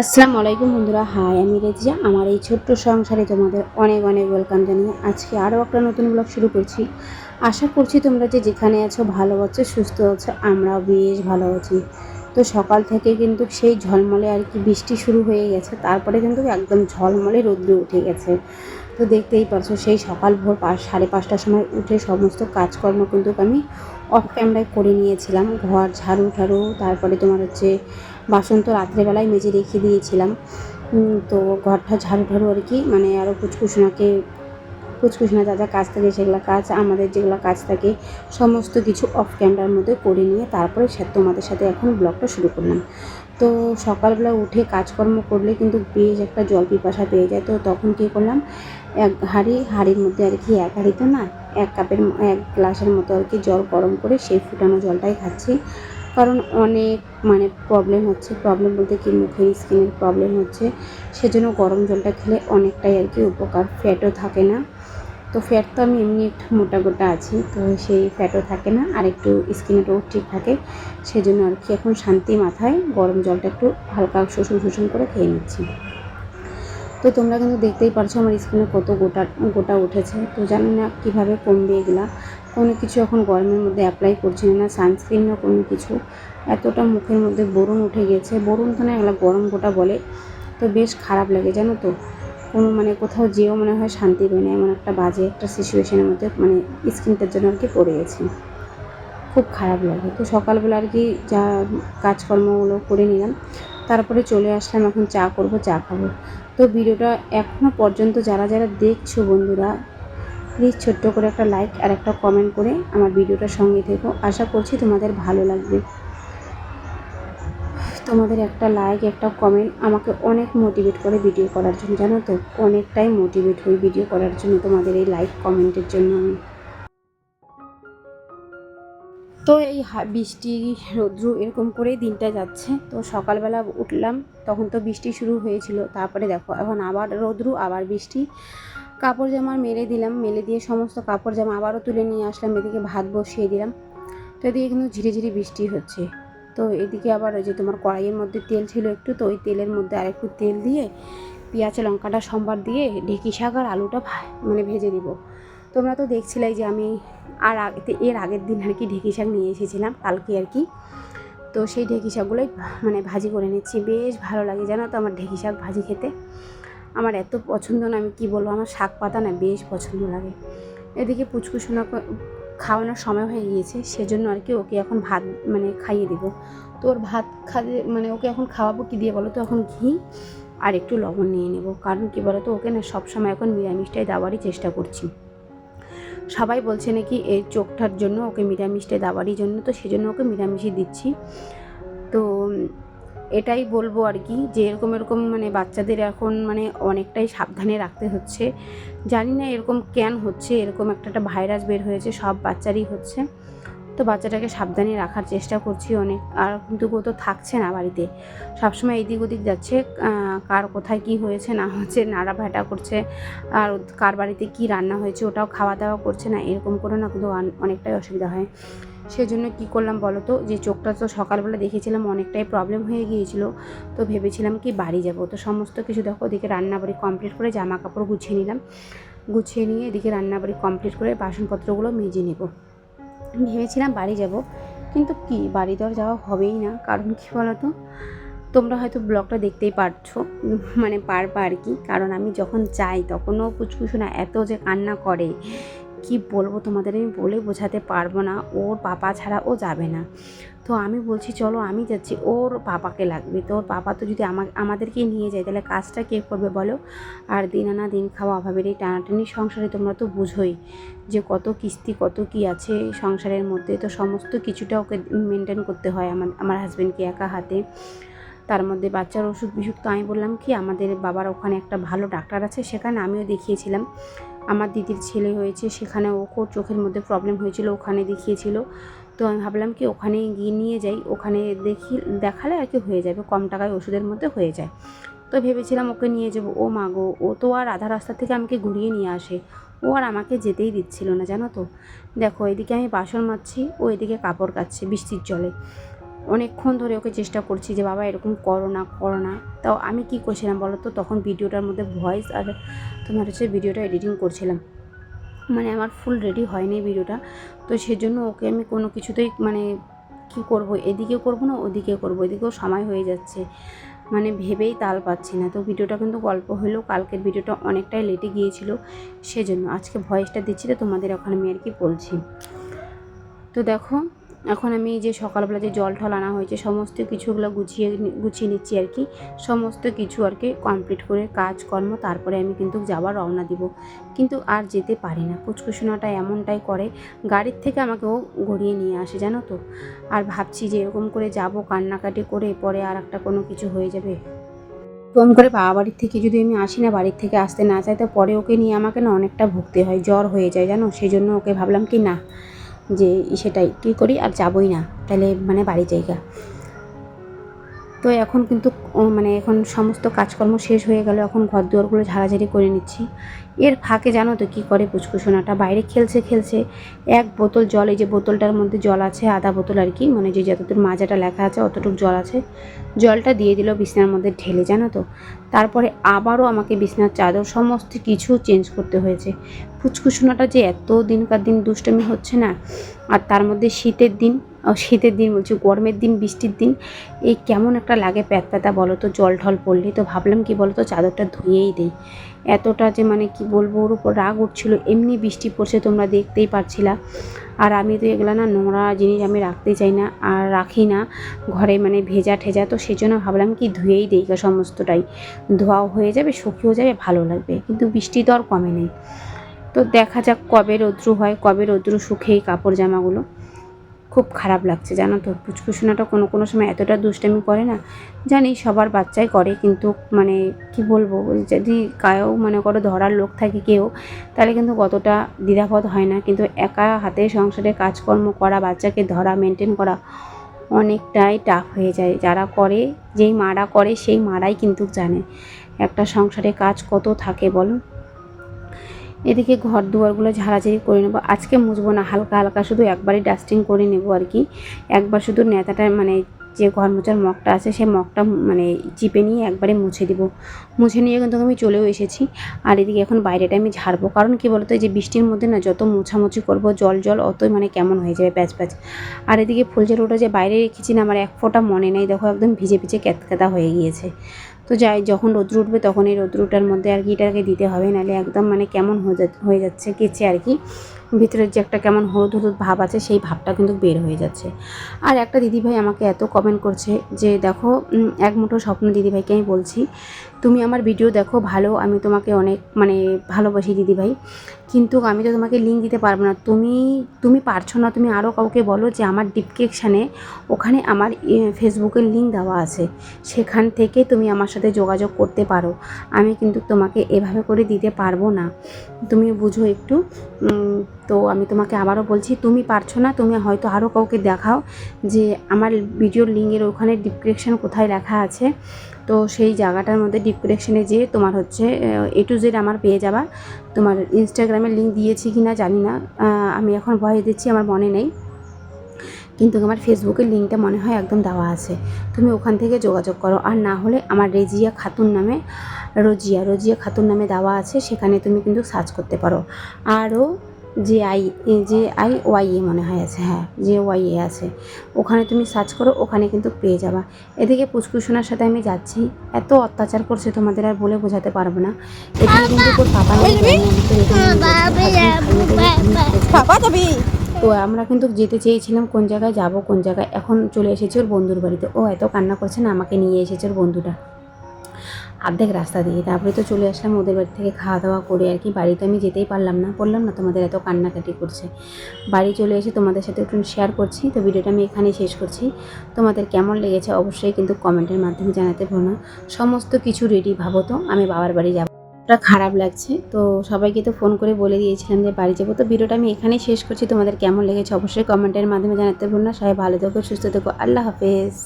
আসসালামু আলাইকুম বন্ধুরা, হাই আমি রেজিয়া। আমার এই ছোট্ট সংসারে তোমাদের অনেক অনেক ওয়েলকাম জানিয়ে আজকে আরও একটা নতুন ব্লগ শুরু করছি। আশা করছি তোমরা যে যেখানে আছো ভালো আছো, সুস্থ আছো, আমরাও বেশ ভালো আছি। তো সকাল থেকে কিন্তু সেই ঝলমলে আর কি বৃষ্টি শুরু হয়ে গেছে, তারপরে কিন্তু একদম ঝলমলে রৌদ্র উঠে গেছে। তো দেখতেই পারছো সেই সকাল ভোর 5:30টার সময় উঠে সমস্ত কাজকর্ম কিন্তু আমি অফ ক্যামেরায় করে নিয়েছিলাম। ঘর ঝাড়ু ঠাড়ু, তারপরে তোমার হচ্ছে বাসন তো রাত্রেবেলায় মেজে রেখে দিয়েছিলাম। তো ঘরটা ঝাড়ু ঠাড়ু আর কি, মানে আরও কুচকুচনা যা যা কাজ থাকে সেগুলো কাজ, আমাদের যেগুলো কাজ থাকে সমস্ত কিছু অফ ক্যামেরার মধ্যে করে নিয়ে তারপরে তোমাদের সাথে এখন ব্লগটা শুরু করলাম। তো সকালবেলা উঠে কাজকর্ম করলে কিন্তু বেশ একটা জল পিপাসা পেয়ে যায়। তো তখন কী করলাম, এক হাঁড়ির মধ্যে আর কি, এক হাঁড়িতে না, এক গ্লাসের মতো আর কি জল গরম করে সেই ফুটানো জলটাই খাচ্ছি। কারণ অনেক প্রবলেম বলতে কি, মুখের স্কিনের প্রবলেম হচ্ছে, সেজন্য গরম জলটা খেলে অনেকটাই আর কি উপকার। ফ্যাটও থাকে না। তো ফ্যাট তো আমি এমনি একটু মোটা গোটা আছি, তো সেই ফ্যাটও থাকে না, আর একটু স্কিনেরও ঠিক থাকে। সেজন্য আর কি এখন শান্তি মাথায় গরম জলটা একটু হালকা শোষণ করে খেয়ে নিচ্ছি। তো তোমরা কিন্তু দেখতেই পারছো আমার স্কিনে কত গোটা গোটা উঠেছে। তো জানি না কীভাবে কমবে এগুলা। কোনো কিছু এখন গরমের মধ্যে অ্যাপ্লাই করছি না, সানস্ক্রিন না কোনো কিছু। এতটা মুখের মধ্যে ব্রণ উঠে গেছে, ব্রণ তো না, এগুলো গরম গোটা বলে। তো বেশ খারাপ লাগে জানো তো, কোথাও যেও মনে হয় শান্তি পাই না, এমন একটা বাজে একটা সিচুয়েশনের মধ্যে স্কিনটার জন্য আর কি পড়ে গেছি। খুব খারাপ লাগে। তো সকালবেলা আর কি যা কাজকর্মগুলো করে নিলাম, তারপরে চলে আসলাম এখন চা করব, চা খাবো। তো ভিডিওটা এখনও পর্যন্ত যারা যারা দেখছো বন্ধুরা, প্লিজ ছোট্ট করে একটা লাইক আর একটা কমেন্ট করে আমার ভিডিওটার সঙ্গে থেকো। আশা করছি তোমাদের ভালো লাগবে। তোমাদের একটা লাইক একটা কমেন্ট আমাকে অনেক মোটিভেট করে ভিডিও করার জন্য, জানো তো, অনেকটাই মোটিভেট হই ভিডিও করার জন্য তোমাদের এই লাইক কমেন্টের জন্য আমি। তো এই বৃষ্টি রৌদ্র এরকম করেই দিনটা যাচ্ছে। তো সকালবেলা উঠলাম, তখন তো বৃষ্টি শুরু হয়েছিল, তারপরে দেখো এখন আবার রৌদ্র আবার বৃষ্টি। কাপড় জামা মেলে দিলাম, মেলে দিয়ে সমস্ত কাপড় জামা আবারও তুলে নিয়ে আসলাম, এদিকে ভাত বসিয়ে দিলাম। তো এদিকে কিন্তু ঝিরিঝিরি বৃষ্টি হচ্ছে। তো এদিকে আবার ওই যে তোমার কড়াইয়ের মধ্যে তেল ছিল একটু, তো ওই তেলের মধ্যে আরেকটু তেল দিয়ে পেঁয়াজ লঙ্কাটা সম্বার দিয়ে ঢেঁকি শাক আর আলুটা ভেজে দিব। তোমরা তো দেখছিলাই যে আমি এর আগের দিন আর কি ঢেঁকি শাক নিয়ে এসেছিলাম, কালকে আর কি। তো সেই ঢেঁকি শাকগুলোই ভাজি করে নিচ্ছি। বেশ ভালো লাগে জানো তো আমার ঢেঁকি শাক ভাজি খেতে। আমার এত পছন্দ না, আমি কি বলবো, আমার শাক পাতা না বেশ পছন্দ লাগে। এদিকে পুচকুসোনা খাওয়ানোর সময় হয়ে গিয়েছে, সেজন্য আর কি ওকে এখন ভাত খাইয়ে দিব। তো ওর ভাত ওকে এখন খাওয়াবো কী দিয়ে বলো তো, এখন ঘি আর একটু লবণ নিয়ে নেব। কারণ কী বলো তো, ওকে না সবসময় এখন নিরামিষটাই দেওয়ারই চেষ্টা করছি। সবাই বলছে নাকি এই চোখটার জন্য ওকে নিরামিষটাই দেওয়ারই জন্য, তো সেজন্য ওকে নিরামিষই দিচ্ছি। তো এটাই বলবো আর কি, যে এরকম বাচ্চাদের এখন অনেকটাই সাবধানে রাখতে হচ্ছে। জানি না এরকম কেন হচ্ছে, এরকম একটা ভাইরাস বের হয়েছে, সব বাচ্চারই হচ্ছে। তো বাচ্চাটাকে সাবধানে রাখার চেষ্টা করছি অনেক। আর কিন্তু ও তো থাকছে না বাড়িতে, সবসময় এদিক ওদিক যাচ্ছে, কার কোথায় কি হয়েছে না হচ্ছে নাড়াভাটা করছে, আর কার বাড়িতে কি রান্না হয়েছে ওটাও খাওয়া দাওয়া করছে না, এরকম করে না কিন্তু অনেকটাই অসুবিধা হয়। সেজন্য কী করলাম বলো তো, যে চোখটা তো সকালবেলা দেখেছিলাম অনেকটাই প্রবলেম হয়ে গিয়েছিল। তো ভেবেছিলাম কি বাড়ি যাব। তো সমস্ত কিছু দেখো ওদিকে রান্নাবাড়ি কমপ্লিট করে জামা কাপড় গুছিয়ে নিলাম, গুছিয়ে নিয়ে এদিকে রান্নাবাড়ি কমপ্লিট করে বাসনপত্রগুলো মেজে নেব। ভেবেছিলাম বাড়ি যাব, কিন্তু কি বাড়ি তো আর যাওয়া হবেই না। কারণ কী বলো তো, তোমরা হয়তো ব্লগটা দেখতেই পারছো, পারবা আর কি। কারণ আমি যখন যাই তখনও পুচকুসোনা এত যে কান্না করে, কি বলবো তোমাদের, আমি বলে বোঝাতে পারবো না। ওর পাপা ছাড়া ও যাবে না। তো আমি বলছি চলো আমি যাচ্ছি, ওর পাপাকে লাগবে। তো ওর পাপা তো যদি আমাদেরকে নিয়ে যায় তাহলে কাজটা কে করবে বলো। আর দিন আনা দিন খাওয়া অভাবের এই টানাটানি সংসারে তোমরা তো বুঝোই যে কত কিস্তি কত কি আছে সংসারের মধ্যে। তো সমস্ত কিছুটা ওকে মেনটেন করতে হয় আমার হাজব্যান্ডকে একা হাতে। তার মধ্যে বাচ্চার অসুখ বিসুখ, তো আমি বললাম কি আমাদের বাবার ওখানে একটা ভালো ডাক্তার আছে, সেখানে আমিও দেখিয়েছিলাম। আমার দিদির ছেলে হয়েছে, সেখানে ওকে চোখের মধ্যে প্রবলেম হয়েছিল, ওখানে দেখিয়েছিল। তো আমি ভাবলাম কি ওখানে গিয়ে নিয়ে যাই, ওখানে দেখালে আর কি হয়ে যাবে, কম টাকায় ওষুধের মধ্যে হয়ে যায়। তো ভেবেছিলাম ওকে নিয়ে যাবো। ও মা গো, ও তো আর আধা রাস্তা থেকে আমাকে ঘুরিয়ে নিয়ে আসে, ও আর আমাকে যেতেই দিচ্ছিল না জানো তো। দেখো এদিকে আমি বাসন মাজছি, ও এদিকে কাপড় কাচ্ছে বৃষ্টির জলে। অনেকক্ষণ ধরে ওকে চেষ্টা করছি যে বাবা এরকম করো না। তাও আমি কি করছিলাম বলো তো, তখন ভিডিওটার মধ্যে ভয়েস আর তোমার হচ্ছে ভিডিওটা এডিটিং করছিলাম, মানে আমার ফুল রেডি হয়নি ভিডিওটা। তো সেজন্য ওকে আমি কোনো কিছুতেই মানে কী করবো, এদিকে করবো না ওদিকে করবো, এদিকেও সময় হয়ে যাচ্ছে, মানে ভেবেই তাল পাচ্ছি না। তো ভিডিওটা কিন্তু গল্প হলেও কালকের ভিডিওটা অনেকটাই লেটে গিয়েছিল, সেজন্য আজকে ভয়েসটা দিচ্ছি তো তোমাদের ওখানে আমি আর কি বলছি। তো দেখো এখন আমি যে সকালবেলা যে জল ঠল আনা হয়েছে সমস্ত কিছুগুলো গুছিয়ে নিচ্ছি আর কি, সমস্ত কিছু আর কি কমপ্লিট করে কাজকর্ম তারপরে আমি কিন্তু যাবার রওনা দিব, কিন্তু আর যেতে পারি না। পুচকুসোনাটা এমনটাই করে, গাড়ির থেকে আমাকেও গড়িয়ে নিয়ে আসে জানো তো। আর ভাবছি যে এরকম করে যাব কান্নাকাটি করে পরে আর একটা কোনো কিছু হয়ে যাবে। কম করে বাবা বাড়ির থেকে যদি আমি আসি না, বাড়ির থেকে আসতে না চাই, তো পরে ওকে নিয়ে আমাকে না অনেকটা ভুগতে হয়, জ্বর হয়ে যায় জানো। সেই জন্য ওকে ভাবলাম কি না, যে সেটাই কী করি আর যাবই না, তাহলে মানে বাড়ি জায়গা। তো এখন কিন্তু মানে এখন সমস্ত কাজকর্ম শেষ হয়ে গেল, এখন ঘর দুয়ারগুলো ঝাড়াঝাড়ি করে নিচ্ছি। এর ফাঁকে জানো তো কী করে পুচকুসোনাটা, বাইরে খেলছে এক বোতল জল, এই যে বোতলটার মধ্যে জল আছে আধা বোতল আর কি, মানে যে যতটুকু মাজাটা লেখা আছে অতটুকু জল আছে, জলটা দিয়ে দিল বিছনার মধ্যে ঢেলে জানো তো। তারপরে আবারও আমাকে বিছনার চাদর সমস্ত কিছু চেঞ্জ করতে হয়েছে। পুচকুসোনাটা যে এত দিনকার দিন দুষ্টমি হচ্ছে না, আর তার মধ্যে শীতের দিন বলছি, গরমের দিন, বৃষ্টির দিন, এই কেমন একটা লাগে প্যাতা বলো তো জল ঢল পড়লে। তো ভাবলাম কি বলো তো চাদরটা ধুয়েই দিই, এতটা যে মানে কি বলবো ওর উপর রাগ উঠছিল। এমনি বৃষ্টি পড়ছে তোমরা দেখতেই পারছিলা, আর আমি তো এগুলো না নোংরা জিনিস আমি রাখতে চাই না আর রাখি না ঘরে, মানে ভেজা ঠেজা। তো সেই জন্য ভাবলাম কি ধুয়েই দিই, সমস্তটাই ধোয়াও হয়ে যাবে, শুকিয়েও যাবে, ভালো লাগবে। কিন্তু বৃষ্টি তো আর কমে নেই, তো দেখা যাক কবে রৌদ্র হয়, কবে রৌদ্র শুকিয়ে কাপড় জামাগুলো। খুব খারাপ লাগছে জানো তো, পুচকুসোনাটা কোনো সময় এতটা দুষ্টামি করে না, জানি সবার বাচ্চাই করে, কিন্তু মানে কি বলবো, যদি কায়ও মনে করো ধরার লোক থাকে কেউ, তাহলে কিন্তু কতটা দ্বিধাবোধ হয় না। কিন্তু একা হাতে সংসারে কাজকর্ম করা, বাচ্চাকে ধরা, মেনটেন করা অনেকটাই টাফ হয়ে যায়। যারা করে, যেই মারা করে সেই মারাই কিন্তু জানে একটা সংসারে কাজ কত থাকে বলো। এদিকে ঘর দুয়ারগুলো ঝাড়াঝাড়ি করে নেবো, আজকে মুছবো না, হালকা শুধু একবারই ডাস্টিং করে নেবো আর কি। একবার শুধু নেতাটা মানে যে ঘর মোছার মগটা আছে সেই মগটা মানে চিপে নিয়ে একবারে মুছে দিব। মুছে নিয়ে কিন্তু আমি চলেও এসেছি। আর এদিকে এখন বাইরেটা আমি ঝাড়বো, কারণ কি বলতো এই যে বৃষ্টির মধ্যে না যত মোছামুছি করবো জল অতই মানে কেমন হয়ে যাবে প্যাচ। আর এদিকে ফুলঝাড়ুটা যে বাইরে রেখেছি না, আমার এক ফোঁটা মনে নেই, দেখো একদম ভিজে ক্যাতক্যাতা হয়ে গিয়েছে। তো যাই, যখন রৌদ্র উঠবে তখন এই রৌদ্রটার মধ্যে আর কি এটাকে দিতে হবে, নাহলে একদম মানে কেমন হয়ে যাচ্ছে কেচে আর কি, ভিতরের যে একটা কেমন হলুদ ভাব আছে সেই ভাবটা কিন্তু বের হয়ে যাচ্ছে। আর একটা দিদিভাই আমাকে এত কমেন্ট করছে যে দেখো, এক মুঠো স্বপ্ন দিদিভাইকে আমি বলছি, তুমি আমার ভিডিও দেখো ভালো, আমি তোমাকে অনেক মানে ভালোবাসি দিদিভাই, কিন্তু আমি তো তোমাকে লিঙ্ক দিতে পারবো না। তুমি পারছো না, তুমি আরও কাউকে বলো যে আমার ডিসক্রিপশানে ওখানে আমার ফেসবুকের লিঙ্ক দেওয়া আছে, সেখান থেকে তুমি আমার সাথে যোগাযোগ করতে পারো। আমি কিন্তু তোমাকে এভাবে করে দিতে পারবো না, তুমি বুঝো একটু। তো আমি তোমাকে আবারও বলছি, তুমি পারছো না, তুমি হয়তো আরও কাউকে দেখাও যে আমার ভিডিওর লিঙ্কের ওখানে ডিসক্রিপশান কোথায় লেখা আছে, তো সেই জায়গাটার মধ্যে ডিসক্রিপশানে যেয়ে তোমার হচ্ছে A to Z আমার পেয়ে যাবা। তোমার ইনস্টাগ্রামের লিঙ্ক দিয়েছি কি না জানি না, আমি এখন ভয়েস দিচ্ছি আমার মনে নেই, কিন্তু আমার ফেসবুকের লিঙ্কটা মনে হয় একদম দেওয়া আছে, তুমি ওখান থেকে যোগাযোগ করো। আর না হলে আমার রোজিয়া খাতুন নামে দেওয়া আছে, সেখানে তুমি কিন্তু সার্চ করতে পারো। আরও JIOYA মনে হয় আছে, হ্যাঁ JYA আছে, ওখানে তুমি সার্চ করো, ওখানে কিন্তু পেয়ে যাবা। এদিকে পুচকুসোনার সাথে আমি যাচ্ছি, এত অত্যাচার করছে তোমাদের আর বলে বোঝাতে পারবো না। এখানে কিন্তু তোর পাপা তো আমরা কিন্তু যেতে চেয়েছিলাম কোন জায়গায়, এখন চলে এসেছি ওর বন্ধুর বাড়িতে। ও এত কান্না করছে না, আমাকে নিয়ে এসেছে ওর বন্ধুটা অর্ধেক রাস্তা দিয়ে। তারপরে তো চলে আসলাম ওদের বাড়ি থেকে খাওয়া দাওয়া করে আর কি, বাড়িতে আমি যেতেই পারলাম না, বললাম না তোমাদের এত কান্নাকাটি করছে। বাড়ি চলে এসে তোমাদের সাথে একটু শেয়ার করছি। তো ভিডিওটা আমি এখানেই শেষ করছি, তোমাদের কেমন লেগেছে অবশ্যই কিন্তু কমেন্টের মাধ্যমে জানাতে ভুলো না। সমস্ত কিছু রেডি, ভাবো তো আমি বাবার বাড়ি যাবো, খারাপ লাগছে। তো সবাইকে তো ফোন করে বলে দিয়েছিলাম যে বাড়ি যাবো। তো ভিডিওটা আমি এখানেই শেষ করছি, তোমাদের কেমন লেগেছে অবশ্যই কমেন্টের মাধ্যমে জানাতে ভুলো না। সবাই ভালো থেকো, সুস্থ থেকো, আল্লাহ হাফেজ।